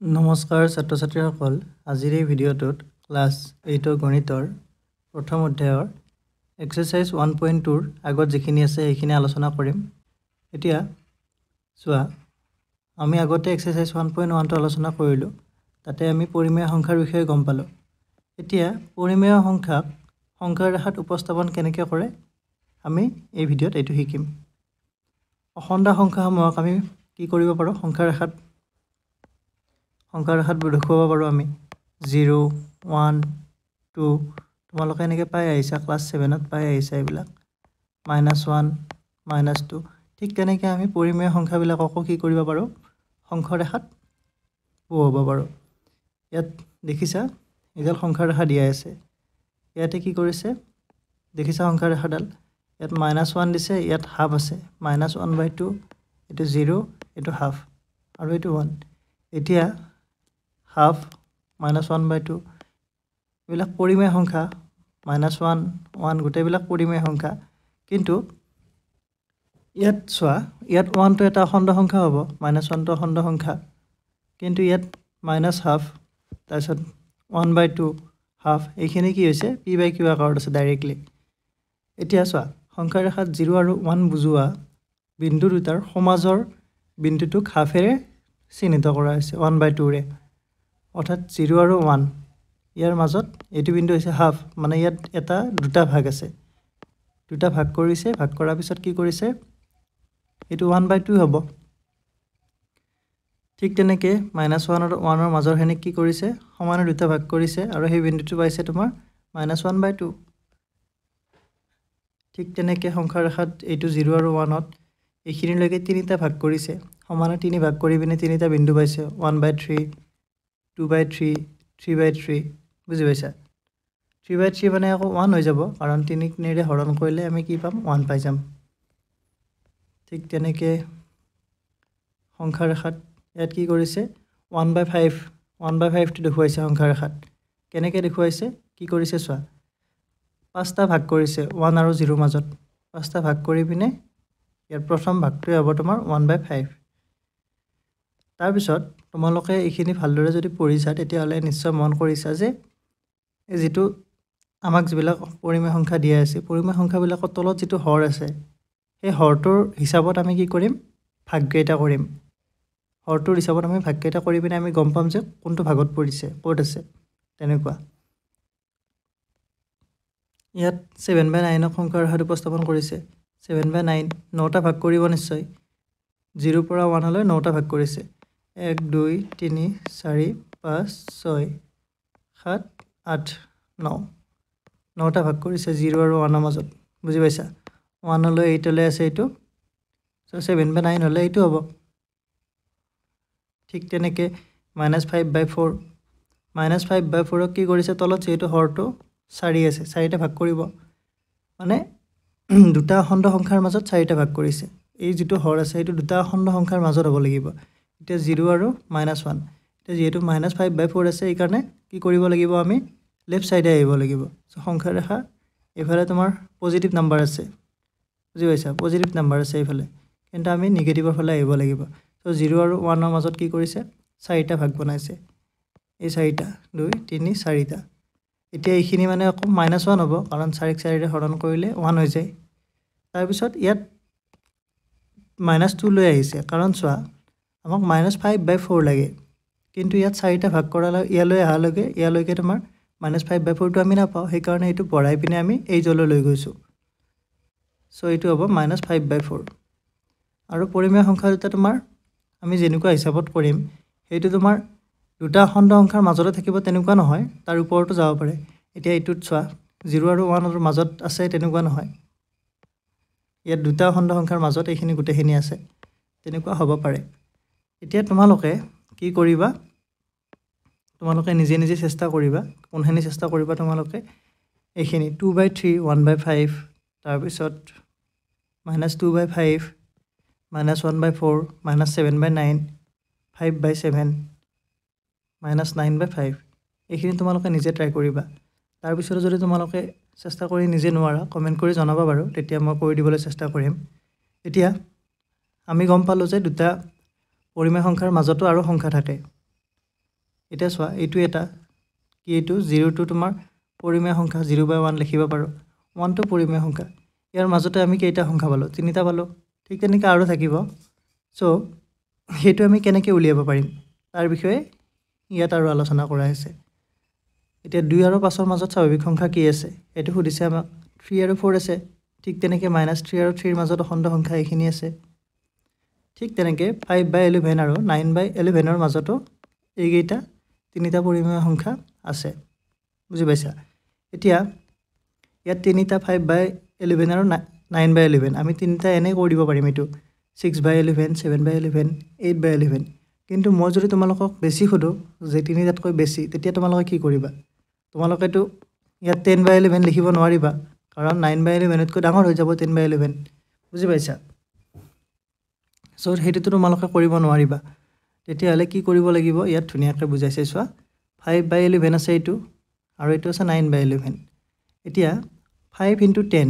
নমস্কাৰ ছাত্ৰ ছাত্ৰীসকল আজিৰ এই ভিডিঅ'টোত ক্লাছ 8 গণিতৰ প্ৰথম অধ্যায়ৰ এক্সাৰসাইজ 1.2 ৰ আগত যিখিনি আছে সেইখিনি আলোচনা কৰিম। এতিয়া চোৱা আমি আগতে এক্সাৰসাইজ 1.1 টো আলোচনা কৰিলো। তাতে আমি পৰিমেয় সংখ্যাৰ বিষয়ে গম পালো। এতিয়া পৰিমেয় সংখ্যাক সংখ্যাৰ ৰেখাত উপস্থাপন কেনেকৈ কৰে আমি এই ভিডিঅ'ত এইটো শিকিম। অখণ্ড সংখ্যাসমূহক আমি কি কৰিব পাৰো সংখ্যাৰ ৰেখাত দেখুৱাব পাৰো আমি 0 1 2 তোমালোকে এনেকৈ পাই আহিছা ক্লাছ 7 ত পাই আহিছা এইবিলাক -1 -2 ঠিক তেনেকৈ আমি পৰিমেয় সংখ্যাবিলাককো কি কৰিব পাৰো সংখ্যাৰ ৰেখাত বহুৱাব পাৰো। ইয়াত দেখিছা এডাল সংখ্যাৰ ৰেখা দিয়া আছে। ইয়াতে কি কৰিছে দেখিছা সংখ্যাৰ ৰেখাডাল ইয়াত -1 দিছে, ইয়াত হাফ আছে -1/2 এটো 0 এটো হাফ আৰু এটো 1। এতিয়া হাফ -1/2 এইবিলাক পৰিমেয় সংখ্যা -1 1 গোটেইবিলাক পৰিমেয় সংখ্যা, কিন্তু ইয়াত চোৱা ইয়াত 1 টো এটা অখণ্ড সংখ্যা হ'ব, -1 টো অখণ্ড সংখ্যা, কিন্তু ইয়াত -হাফ তাৰপিছত 1/2 হাফ এইখিনি কি হৈছে p/q আকাৰত আছে ডাইৰেক্টলি। এতিয়া চোৱা সংখ্যাৰ ৰেখাত 0 আৰু 1 বুজোৱা বিন্দু দুটাৰ সমাজৰ বিন্দুটোক হাফেৰে চিহ্নিত কৰা হৈছে 1/2 ৰে, অৰ্থাৎ 0 আৰু 1 ইয়াৰ মাজত এইটো বিন্দু হৈছে হাফ, মানে ইয়াত এটা দুটা ভাগ আছে, দুটা ভাগ কৰিছে, ভাগ কৰাৰ পিছত কি কৰিছে এইটো 1/2 হ'ব। ঠিক তেনেকে -1 আৰু 1 ৰ মাজৰ হেনিক কি কৰিছে সমানে দুটা ভাগ কৰিছে আৰু সেই বিন্দুটো পাইছে তোমাৰ -1/2। ঠিক তেনেকে সংখ্যাৰ ৰেখাত এইটো 0 আৰু 1 ত এইখিনিলৈকে তিনিটা ভাগ কৰিছে, সমানে তিনি ভাগ কৰি পিনে তিনিটা বিন্দু পাইছে 1/3 2/3 3/3 বুজি পাইছা। 3/3 মানে আকৌ 1 হৈ যাব, কাৰণ 3 হৰণ কৰিলে আমি কি পাম 1 পাই যাম। ঠিক তেনেকে সংখ্যাৰ ৰেখাত ইয়াত কি কৰিছে 1/5 টো দেখুৱাইছে সংখ্যাৰ ৰেখাত। কেনেকৈ দেখুৱাইছে কি কৰিছে চোৱা পাঁচটা ভাগ কৰিছে 1 আৰু 0 মাজত, পাঁচটা ভাগ কৰি পিনে ইয়াৰ প্ৰথম ভাগটোৱে হ'ব তোমাৰ 1/5। তাৰপিছত তোমালোকে এইখিনি ভালদৰে যদি পঢ়িছা তেতিয়াহ'লে নিশ্চয় মন কৰিছা যে যিটো আমাক যিবিলাক পৰিমেয় সংখ্যা দিয়া আছে পৰিমেয় সংখ্যাবিলাকৰ তলত যিটো হৰ আছে সেই হৰটোৰ হিচাপত আমি কি কৰিম ভাগকেইটা কৰিম। হৰটোৰ হিচাপত আমি ভাগকেইটা কৰি পিনে আমি গম পাম যে কোনটো ভাগত পৰিছে ক'ত আছে। তেনেকুৱা ইয়াত 7/9 সংখ্যাৰ ৰেখাত উপস্থাপন কৰিছে। 7/9 9টা ভাগ কৰিব নিশ্চয়, 0 পৰা 1 লৈ 9টা ভাগ কৰিছে 1 2 3 4 5 6 7 8 9 9টা ভাগ কৰিছে 0 আৰু 1 ৰ মাজত, বুজি পাইছা। 1 লৈ 8 লৈ আছে এইটো, so 7/9 হ'লে এইটো হ'ব। ঠিক তেনেকে -5/4 -5/4 কি কৰিছে তলত যেহেতু হৰটো 4 আছে 4টা ভাগ কৰিব, মানে দুটা অখণ্ড সংখ্যাৰ মাজত 4টা ভাগ কৰিছে। এই যিটো হৰ আছে এইটো দুটা অখণ্ড সংখ্যাৰ মাজত হ'ব লাগিব। এতিয়া 0 আৰু -1 এতিয়া যেহেতু -5/4 আছে এইকাৰণে কি কৰিব লাগিব আমি লেফ্ট সাইডে আহিব লাগিব। সো সংখ্যাৰ ৰেখা এইফালে তোমাৰ পজিটিভ নাম্বাৰ আছে, বুজি পাইছা, পজিটিভ নাম্বাৰ আছে এইফালে, কিন্তু আমি নিগেটিভৰ ফালে আহিব লাগিব। সো 0 আৰু 1 ৰ মাজত কি কৰিছে 4টা ভাগ বনাইছে, এই 4টা 2 3 4টা। এতিয়া এইখিনি মানে আকৌ -1 হ'ব, কাৰণ 4ক 4ৰে হৰণ কৰিলে 1 হৈ যায়। তাৰপিছত ইয়াত -2 লৈ আহিছে, কাৰণ চোৱা আমাক -5/4 লাগে, কিন্তু ইয়াত 4টা ভাগ কৰালৈ ইয়ালৈ অহালৈকে তোমাৰ -5/4 টো আমি নাপাওঁ, সেইকাৰণে এইটো বঢ়াই পিনে আমি এই জলৈ লৈ গৈছোঁ। চ' এইটো হ'ব -5/4। আৰু পৰিমেয় সংখ্যা দুটা তোমাৰ আমি যেনেকুৱা হিচাপত কৰিম সেইটো তোমাৰ দুটা অখণ্ড সংখ্যাৰ মাজতে থাকিব তেনেকুৱা নহয়, তাৰ ওপৰতো যাব পাৰে। এতিয়া এইটোত চোৱা 0 আৰু 1 ৰ মাজত আছে তেনেকুৱা নহয়, ইয়াত দুটা অখণ্ড সংখ্যাৰ মাজত এইখিনি গোটেইখিনি আছে, তেনেকুৱা হ'ব পাৰে। এতিয়া তোমালোকে কি কৰিবা তোমালোকে নিজে নিজে চেষ্টা কৰিবা, কোনখিনি চেষ্টা কৰিবা তোমালোকে এইখিনি 2/3 1/5 তাৰপিছত -2/5 -1/4 -7/9 5/7 -9/5 এইখিনি তোমালোকে নিজে ট্ৰাই কৰিবা। তাৰপিছত যদি তোমালোকে চেষ্টা কৰি নিজে নোৱাৰা কমেণ্ট কৰি জনাবা বাৰু, তেতিয়া মই কৰি দিবলৈ চেষ্টা কৰিম। এতিয়া আমি গম পালোঁ যে দুটা পৰিমেয় সংখ্যাৰ মাজতো আৰু সংখ্যা থাকে, এটা চোৱা এইটো এটা কি এইটো 0 টো তোমাৰ পৰিমেয় সংখ্যা 0/1 লিখিব পাৰো 1 টো পৰিমেয় সংখ্যা ইয়াৰ মাজতে আমি কেইটা সংখ্যা পালো তিনিটা পালো ঠিক তেনেকৈ আৰু থাকিব সো হেতু আমি কেনেকৈ উলিয়াব পাৰিম তাৰ বিষয়ে ইয়াত আৰু আলোচনা কৰা হৈছে এতিয়া 2 আৰু 5 ৰ মাজত স্বাভাৱিক সংখ্যা কি আছে এটো সুধিছে আমাক 3 আৰু 4 আছে ঠিক তেনেকৈ -3 আৰু 3 ৰ মাজত অখণ্ড সংখ্যা এইখিনি আছে ঠিক তেনেকৈ 5/11 আৰু 9/11 ৰ মাজতো এইকেইটা তিনিটা পৰিমেয় সংখ্যা আছে বুজি পাইছা এতিয়া ইয়াত তিনিটা 5/11 আৰু 9/11 আমি তিনিটা এনে কৰি দিব পাৰিম এটো 6/11 7/11 8/11 কিন্তু মই যদি তোমালোকক বেছি খুদো যে তিনিটাতকৈ বেছি তেতিয়া তোমালোকে কি কৰিবা তোমালোকেটো ইয়াত 10/11 লিখিব নোৱাৰিবা কাৰণ 9/11 তকৈ ডাঙৰ হৈ যাব 10/11 বুজি পাইছা সো হেতুটো তোমালোকে কৰিব নোৱাৰিবা তেতিয়া হলে কি কৰিব লাগিব ইয়াত ধুনিয়াকৈ বুজাইছে চোৱা 5/11 আছে এটো আৰু এটো আছে 9/11 এতিয়া 5 * 10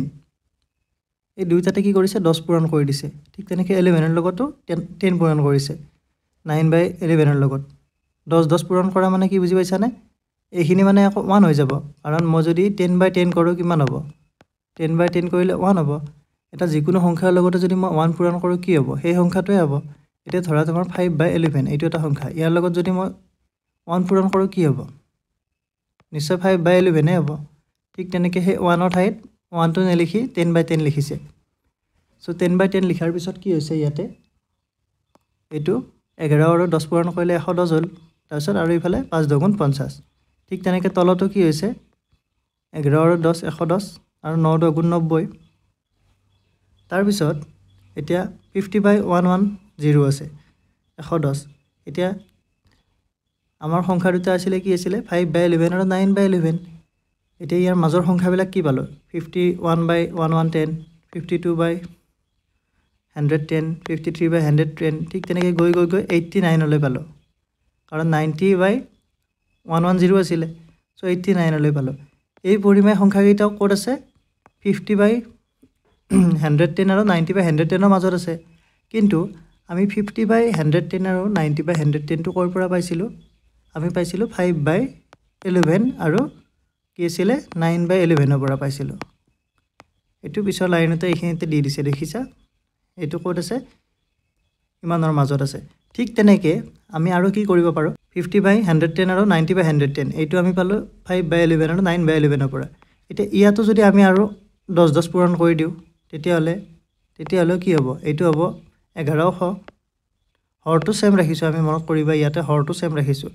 এই দুইটাতে কি কৰিছে 10 পূৰণ কৰি দিছে ঠিক তেনেকৈ 11 ৰ লগতো 10 পূৰণ কৰিছে 9/11 ৰ লগত 10 পূৰণ কৰা মানে কি বুজি পাইছানে এইখিনি মানে আকৌ 1 হৈ যাব কাৰণ মই যদি 10/10 কৰো কিমান হ'ব 10/10 কৰিলে 1 হ'ব এটা যিকোনো সংখ্যাৰ লগতে যদি মই 1 পূৰণ কৰো কি হ'ব সেই সংখ্যাটোৱে হ'ব এতিয়া ধৰা তোমাৰ 5/11 এইটো এটা সংখ্যা ইয়াৰ লগত যদি মই 1 পূৰণ কৰো কি হ'ব নিশ্চয় 5/11 হ'ব ঠিক তেনেকৈ সেই 1 ৰ ঠাইত 1 টো নেলিখি 10/10 লিখিছে সো 10/10 লিখাৰ পিছত কি হৈছে ইয়াতে এটো 11 আৰু 10 পূৰণ কৰিলে 110 হ'ল তাৰপিছত আৰু ইফালে 5 × 2 = 50 ঠিক তেনেকৈ তলতো কি হৈছে 11 আৰু 10 110 আৰু 9 × 2 = 90 তাৰ পিছত এতিয়া 50/110 আছে 110 এতিয়া আমাৰ সংখ্যা দুটা আছিল কি আছিল 5/11 আৰু 9/11 এতিয়া ইয়াৰ মাজৰ সংখ্যাবিলাক কি পালো 51/110 52/110 53/110 ঠিক তেনেকৈ গৈ 89 লৈ পালো কাৰণ 90/110 আছিল সো 89 লৈ পালো এই পৰিমেয় সংখ্যা কেইটা ক'ত আছে 50/110 আৰু 90/110 ৰ মাজত আছে কিন্তু আমি 50/110 আৰু 90/110 টো কৰ পৰা পাইছিলো আমি পাইছিলো 5/11 আৰু কি আছিল 9/11 ৰ পৰা পাইছিলো এটো পিছৰ লাইনতে এইখিনিতে দি দিছে দেখিছা এটো ক'ত আছে ইমানৰ মাজত আছে ঠিক তেনেকৈ আমি আৰু কি কৰিব পাৰো 50/110 আৰু 90/110 এইটো আমি পালো 5/11 আৰু 9/11 ৰ পৰা এতিয়া ইয়াতো যদি আমি আৰু 10 পূৰণ কৰি দিও তেতিয়া হলে কি হ'ব এইটো হ'ব 1100 হৰটো সেম ৰাখিছো আমি মনত কৰিবা ইয়াতে হৰটো সেম ৰাখিছো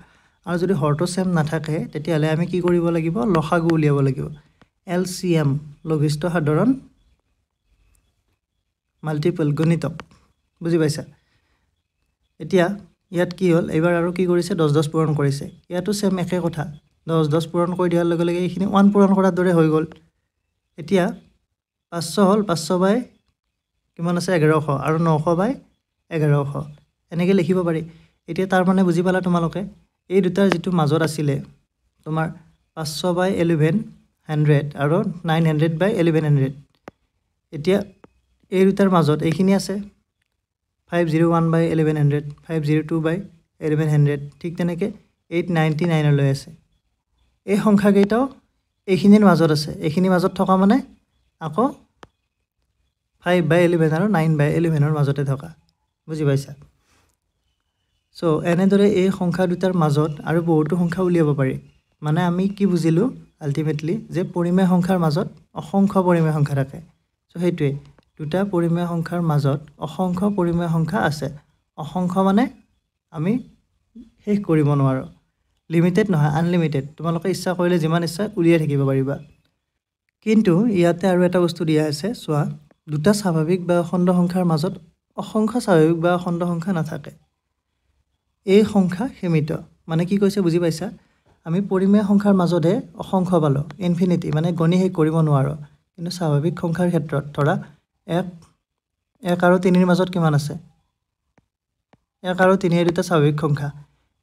আৰু যদি হৰটো সেম নাথাকে তেতিয়া হলে আমি কি কৰিব লাগিব লসাগু উলিয়াব লাগিব এলসিএম লঘিষ্ঠ সাধাৰণ মাল্টিপল গুণিতক বুজি পাইছা এতিয়া ইয়াত কি হ'ল এবাৰ আৰু কি কৰিছে 10 পূৰণ কৰিছে ইয়াতো সেম একে কথা 10 পূৰণ কৰি দিয়াৰ লগে লগে এইখিনি 1 পূৰণ কৰাৰ দৰে হৈ গ'ল এতিয়া 500 হ'ল 500 কিমান আছে 1100 আৰু 900/1100 এনেকৈ লিখিব পাৰি এতিয়া তাৰ মানে বুজি পালা তোমালোকে এই দুটাৰ যেটো মাজত আছিল তোমাৰ 500/11 100 আৰু 900/1100 এতিয়া এই দুটাৰ মাজত এইখিনি আছে 501/1100 502/1100 ঠিক তেনেকৈ 899 লৈ আছে এই সংখ্যা কেইটাও এইখিনিৰ মাজত আছে এইখিনি মাজত থকা মানে আকৌ 5/11 আৰু 9/11 ৰ মাজতে থকা বুজি পাইছা সো এনেদৰে এই সংখ্যা দুটাৰ মাজত আৰু বহুতো সংখ্যা উলিয়াব পাৰি মানে আমি কি বুজিলো আলটিমেটলি যে পৰিমেয় সংখ্যাৰ মাজত অসংখ্য পৰিমেয় সংখ্যা থাকে সো হেতুৱে দুটা পৰিমেয় সংখ্যাৰ মাজত অসংখ্য পৰিমেয় সংখ্যা আছে অসংখ্য মানে আমি শেষ কৰিব নোৱাৰো লিমিটেড নহয় আনলিমিটেড তোমালোকে ইচ্ছা কৰিলে যিমান ইচ্ছা উলিয়াই থাকিব পাৰিবা কিন্তু ইয়াতে আৰু এটা বস্তু দিয়া আছে চোৱা দুটা স্বাভাৱিক বা অখণ্ড সংখ্যাৰ মাজত অসংখ্য স্বাভাৱিক বা অখণ্ড সংখ্যা নাথাকে এই সংখ্যা সীমিত মানে কি কৈছে বুজি পাইছা আমি পৰিমেয় সংখ্যাৰ মাজতে অসংখ্য পালো ইনফিনিটি মানে গণি শেষ কৰিব নোৱাৰো কিন্তু স্বাভাৱিক সংখ্যাৰ ক্ষেত্ৰত ধৰা 1 আৰু 3 ৰ মাজত কিমান আছে 1 আৰু 3 এই দুটা স্বাভাৱিক সংখ্যা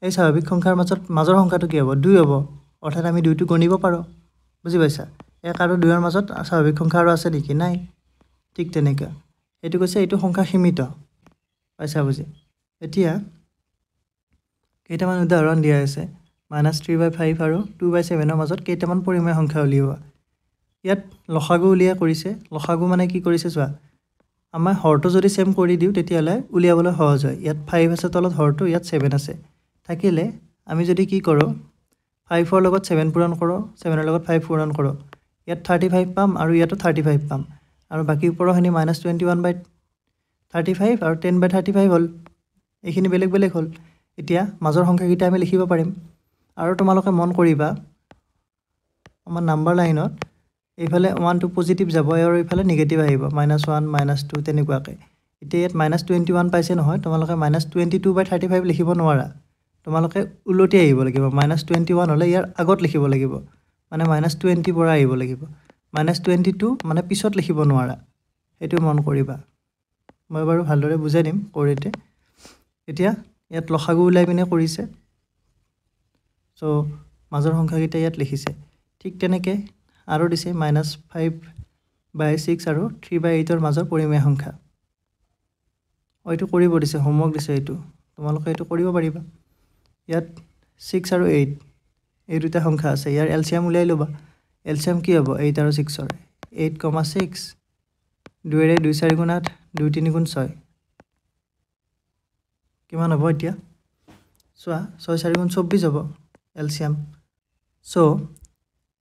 এই স্বাভাৱিক সংখ্যাৰ মাজৰ সংখ্যাটো কি হ'ব 2 হ'ব অৰ্থাৎ আমি 2 টো গণিব পাৰো বুজি পাইছা 1 আৰু 2 ৰ মাজত স্বাভাৱিক সংখ্যা আৰু আছে নেকি নাই ঠিক তেনেকৈ এটো কৈছে এটো সংখ্যা সীমিত পাইছা বুজি এতিয়া কেইটামান উদাহৰণ দিয়া আছে -3/5 আৰু 2/7 মাজত কেইটামান পৰিমেয় সংখ্যা উলিওৱা ইয়াত লসাগু উলিয়াই কৰিছে লসাগু মানে কি কৰিছে চোৱা আমাৰ হৰটো যদি সেম কৰি দিও তেতিয়ালে উলিয়াবলৈ সহজ হয় ইয়াত 5 আছে তলত হৰটো ইয়াত 7 আছে থাকিলে আমি যদি কি কৰো 5 ৰ লগত 7 পূৰণ কৰো 7 ৰ লগত 5 পূৰণ কৰো ইয়াত 35 পাম আৰু ইয়াতো 35 পাম আৰু বাকি ওপৰখিনি -21/35 আৰু 10/35 হল এইখিনি বেলেগ বেলেগ হল এতিয়া মাজৰ সংখ্যাকিটা আমি লিখিব পাৰিম আৰু তোমালোকে মন কৰিবা আমাৰ নাম্বাৰ লাইনত এইফালে 1 টো পজিটিভ যাব আৰু এইফালে নেগেটিভ আহিব -1 -2 তেনেকুৱাকে এতিয়া ইয়াত -21 পাইছে নহয় তোমালোকে -22/35 লিখিব নোৱাৰা তোমালোকে উলটি আহিব লাগিব -21 হলে ইয়াৰ আগত লিখিব লাগিব মানে -20 পৰা আহিব লাগিব -22 মানে পিছত লিখিব নোৱাৰা এটো মন কৰিবা মই বাৰু ভালদৰে বুজাই দিম কৰিতে এতিয়া ইয়াত লসাগু উলাই পিনে কৰিছে সো মাজৰ সংখ্যাকিটা ইয়াত লিখিছে ঠিক তেনেকে আৰু দিছে -5/6 আৰু 3/8 ৰ মাজৰ পৰিমেয় সংখ্যা এইটো কৰিব দিছে হোমৱৰ্ক দিছে এইটো তোমালোকে এইটো কৰিব পাৰিবা ইয়াত 6 আৰু 8 এই দুটা সংখ্যা আছে ইয়াৰ এলচিয়াম উলাই লবা এলচিয়াম কি হ'ব 8 আৰু 6 ৰ 8,6 2 ৰে 2 4 গুণ 8 2 3 গুণ 6 কিমান হ'ব এতিয়া চোৱা 6 4 গুণ 24 হ'ব এলচিয়াম সো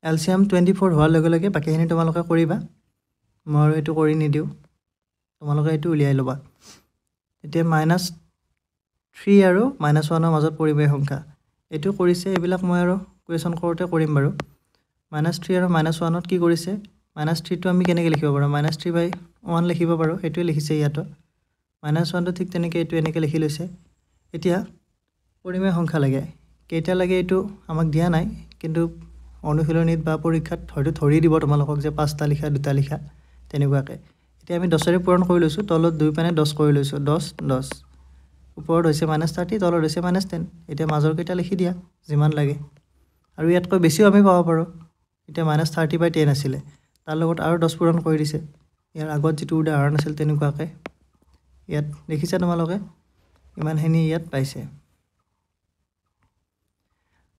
এলচিয়াম 24 হোৱাৰ লগে লগে বাকিখিনি তোমালোকে কৰিবা মই এইটো কৰি নিদিও তোমালোকে এইটো উলিয়াই লবা এতিয়া -3 আৰু -1 ৰ মাজত পৰিমেয় সংখ্যা এইটো কৰিছে এইবিলাক মই আৰু কুৱেশ্যন কৰোতে কৰিম বাৰু -3 আৰু -1 ত কি কৰিছে -3 টো আমি কেনেকৈ লিখিব পাৰো -3/1 লিখিব পাৰো হেতুৱে লিখিছে ইয়াতো -1 টো ঠিক তেনেকৈ এইটো এনেকৈ লিখি লৈছে এতিয়া পৰিমেয় সংখ্যা লাগে কেইটা লাগে এইটো আমাক দিয়া নাই কিন্তু অনুশীলনীত বা পৰীক্ষাত হয়তো ধৰি দিব তোমালোকক যে 5টা লিখা 2টা লিখা তেনেকুৱাকে এতিয়া আমি 10 ৰে পূৰণ কৰি লৈছো তলত 2 পানে 10 কৰি লৈছো 10 10 ওপৰত হৈছে -30 তলত হৈছে -10 এতিয়া মাজৰ কেইটা লিখি দিয়া যিমান লাগে আৰু ইয়াতকৈ বেছিও আমি পাব পাৰো এতিয়া -30/10 আছিল তাৰ লগত আৰু 10 পূৰণ কৰি দিছে ইয়াৰ আগত যেটো উদাহৰণ আছিল তেনেকুৱাকে ইয়াত দেখিছা তোমালোকে ইমানখিনি ইয়াত পাইছে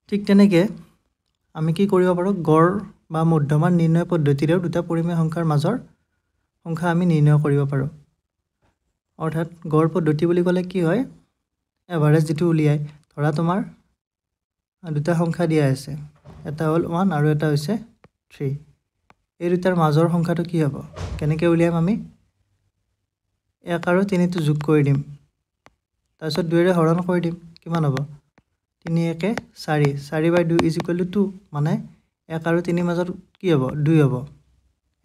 ঠিক তেনেকে আমি কি কৰিব পাৰো গড় বা মধ্যমান নিৰ্ণয় পদ্ধতিৰেও দুটা পৰিমেয় সংখ্যাৰ মাজৰ সংখ্যা আমি নিৰ্ণয় কৰিব পাৰো অৰ্থাৎ গড় পদ্ধতি বুলি ক'লে কি হয় এভাৰেজ যেটো উলিয়াই ধৰা তোমাৰ দুটা সংখ্যা দিয়া আছে এটা হল 1 আৰু এটা হৈছে 3 এই দুটাৰ মাজৰ সংখ্যাটো কি হ'ব কেনেকৈ উলিয়াম আমি 1 আৰু 3 টো যোগ কৰি দিম তাৰপিছত 2 ৰে হৰণ কৰি দিম কিমান হ'ব 3 1 4 4/2 = 2 মানে 1 আৰু 3 মাজত কি হ'ব 2 হ'ব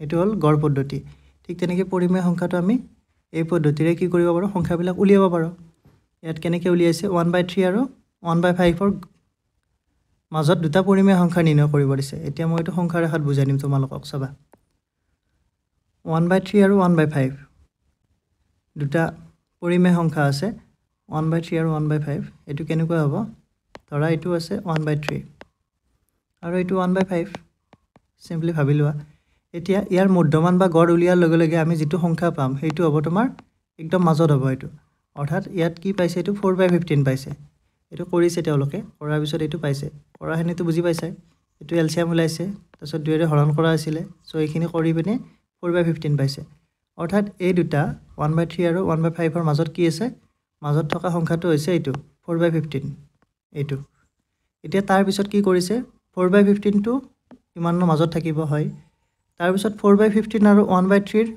এটো হল গড় পদ্ধতি ঠিক তেনেকৈ পৰিমেয় সংখ্যাটো আমি এই পদ্ধতিৰে কি কৰিব পাৰো সংখ্যাবিলাক উলিয়াব পাৰো ইয়াত কেনেকৈ উলিয়াইছে 1/3 আৰু 1/5 ৰ মাজত দুটা পৰিমেয় সংখ্যা নিৰ্ণয় কৰিব দিছে এতিয়া মই এইটো সংখ্যা ৰেখাত বুজাই দিম তোমালোকক চাবা 1/3 আৰু 1/5 দুটা পৰিমেয় সংখ্যা আছে 1/3 আৰু 1/5 এটো কেনেকৈ হ'ব ধৰা এটো আছে 1/3 আৰু এটো 1/5 সিম্পলি ভাবি লোৱা এতিয়া ইয়াৰ মধ্যমান বা গড় উলিয়াৰ লগে লগে আমি যেটো সংখ্যা পাম হেতু হ'ব তোমাৰ একদম মাজত হ'ব এটো অৰ্থাৎ ইয়াত কি পাইছে এটো 4/15 পাইছে এটো কৰিছে তেওঁলোকে কৰাৰ পিছত এটো পাইছে কৰাখিনিটো বুজি পাইছে এটো এলচিয়াম উলাইছে তাৰপিছত 2 ৰে হৰণ কৰা আছিল সো এইখিনি কৰি পিনে 4/15 পাইছে অৰ্থাৎ এই দুটা 1/3 আৰু 1/5 ৰ মাজত কি আছে মাজত থকা সংখ্যাটো হৈছে এটো 4/15 এটো এতিয়া তাৰ পিছত কি কৰিছে 4/15 টো ইমানৰ মাজত থাকিব হয় তাৰ পিছত 4/15 আৰু 1/3 ৰ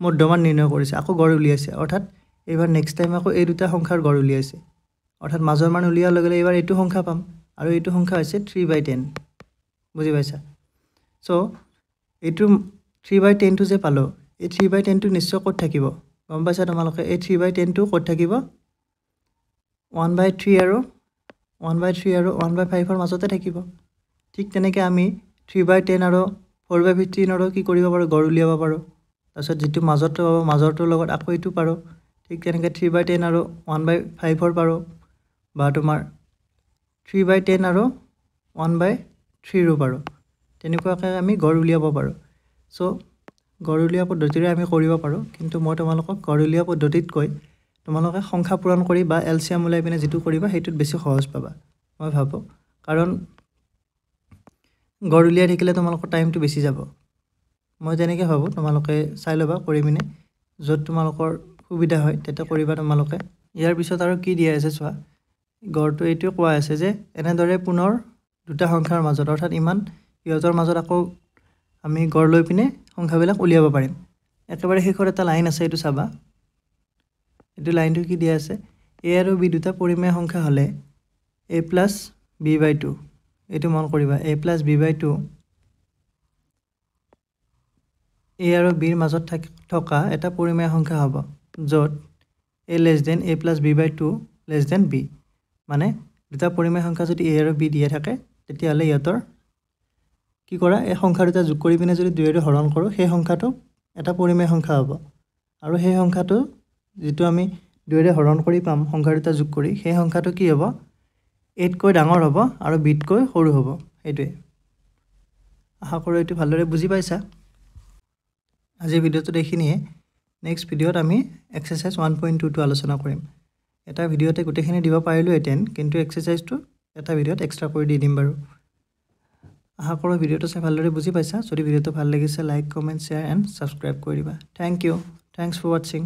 মধ্যমান নিৰ্ণয় কৰিছে আকৌ গড় উলিয়াইছে অৰ্থাৎ এবাৰ নেক্সট টাইম আকৌ এই দুটা সংখ্যাৰ গড় উলিয়াইছে অৰ্থাৎ মাজৰ মান উলিয়াৰ লগে লগে এবাৰ এইটো সংখ্যা পাম আৰু এইটো সংখ্যা হৈছে 3/10 বুজি পাইছা সো এইটো 3/10 টো যে পালো এই 3/10 টো নিশ্চয় ক'ত থাকিব গম পাইছা তোমালোকে এই 3/10 টো ক'ত থাকিব 1/3 আৰু 1/5 ৰ মাজতে থাকিব ঠিক তেনেকৈ আমি 3/10 আৰু 4/15 ৰ কি কৰিব পাৰো গড় উলিয়াব পাৰো তাৰপিছত যেটো মাজৰটো হ'ব মাজৰটোৰ লগত আকৌ এইটো পাৰো ঠিক তেনেকৈ 3/10 আৰু 1/5 ৰ পাৰো বা তোমাৰ 3/10 আৰু 1/3 ৰ পাৰো তেনেকুৱাকৈ আমি গড় উলিয়াব পাৰো সো গড় উলিওৱা পদ্ধতিৰে আমি কৰিব পাৰো কিন্তু মই তোমালোকক গড় উলিওৱা পদ্ধতিত কৈ তোমালোকে সংখ্যা পূৰণ কৰি বা এলচিয়াম উলাই পিনে যেটো কৰিবা হেতুত বেছি সহজ পাবা মই ভাবো কাৰণ গড় উলিয়াই থাকিলে তোমালোকৰ টাইমটো বেছি যাব মই তেনেকৈ ভাবোঁ তোমালোকে চাই ল'বা কৰি পিনে য'ত তোমালোকৰ সুবিধা হয় তেতিয়া কৰিবা তোমালোকে ইয়াৰ পিছত আৰু কি দিয়া আছে চোৱা গড়টো এইটোৱে কোৱা আছে যে এনেদৰে পুনৰ দুটা সংখ্যাৰ মাজত অৰ্থাৎ ইমান ইহঁতৰ মাজত আকৌ আমি গড় লৈ পিনে সংখ্যাবিলাক উলিয়াব পাৰিম একেবাৰে শেষৰ এটা লাইন আছে এইটো চাবা এইটো লাইনটো কি দিয়া আছে a আৰু b দুটা পৰিমেয় সংখ্যা হ'লে a প্লাছ b/2 এইটো মন কৰিবা a প্লাছ b/2 a আৰু b ৰ মাজত থকা এটা পৰিমেয় সংখ্যা হ'ব য'ত a less than a plus b/2 less than b মানে দুটা পৰিমেয় সংখ্যা যদি a আৰু b দিয়া থাকে তেতিয়াহ'লে ইহঁতৰ কি কৰা এই সংখ্যা দুটা যোগ কৰি পিনে যদি 2 ৰে হৰণ কৰোঁ সেই সংখ্যাটো এটা পৰিমেয় সংখ্যা হ'ব আৰু সেই সংখ্যাটো যেটো আমি 2 ৰে হৰণ কৰি পাম সংখ্যা দুটা যোগ কৰি সেই সংখ্যাটো কি হ'ব 8 কৈ ডাঙৰ হ'ব আৰু b কৈ সৰু হ'ব এইটোৱে আশা কৰোঁ এইটো ভালদৰে বুজি পাইছা আজি ভিডিঅ'টো দেখিনিয়ে নেক্সট ভিডিঅ'ত আমি এক্সাৰসাইজ 1.2 টো আলোচনা কৰিম এটা ভিডিঅ'তে গোটেইখিনি দিব পাৰিলো এটেন কিন্তু এক্সাৰসাইজটো এটা ভিডিঅ'ত এক্সট্ৰা কৰি দি দিম বাৰু আশা কৰোঁ ভিডিঅ'টো চাই ভালদৰে বুজি পাইছা যদি ভিডিঅ'টো ভাল লাগিছে like comment share and subscribe কৰি দিবা thank you thanks for watching